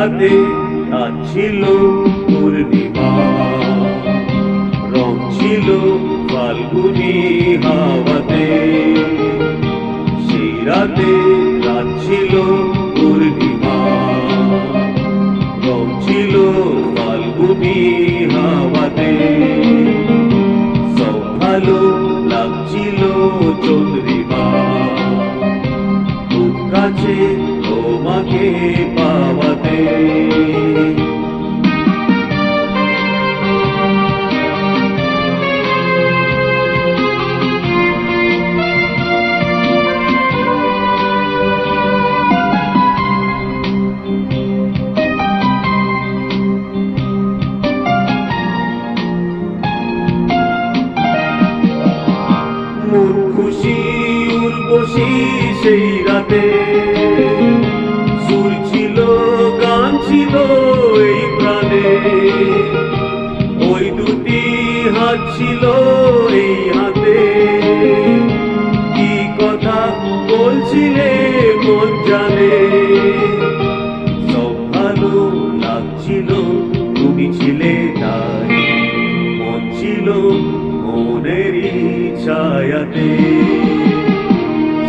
রাতে ছিল পূর্ণিমা, রং ছিল ফাল্গুনি হাওয়াতে। সেই রাতে ছিল পূর্ণিমা, রং ছিল ফাল্গুনি হাওয়াতে। সব ভালো লাগছিল চন্দ্রিমা, খুব কাছে তোমাকে পাওয়াতে। মন খুশি উর্বশী সেই রাতে, সুর ছিল গান ছিল এই প্রাণে। ওই দুটি হাত ছিল এই হাতে, কি কথা বলছিলে মন জানে। সব ভালো লাগছিল তুমি ছিলে তাই, মন ছিল মনেরই ছায়াতে।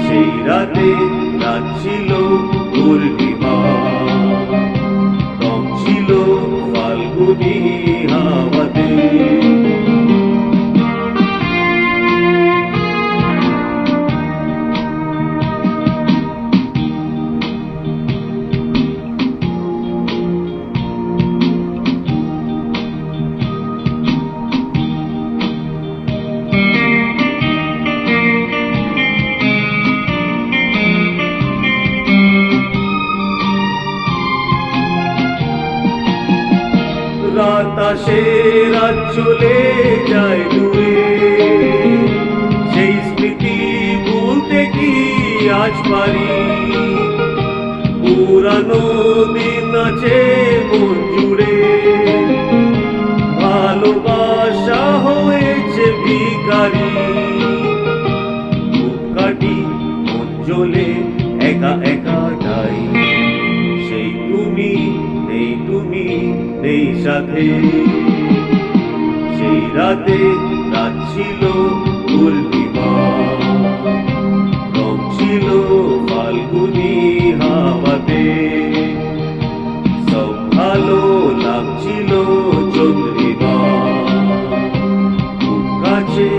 সেই রাতে ছিল পূর্ণিমা, রং ছিল ফাল্গুনি হাওয়াতে। রাত আসে রাত চলে যায় দূরে, সেই স্মৃতি ভুলতে কি আজ পারি। পুরানো দিন আছে মন জুড়ে, ভালোবাসা হয়েছে ভিখারি। বুক কাটি মন জ্বলে একা একা যাই, সেই তুমি নেই, তুমি নেই সাথে। সেই রাতে ছিল পূর্ণিমা, রং ছিল ফাল্গুনি হাওয়াতে। সব ভালো লাগছিল চন্দ্রিমা, খুব কাছে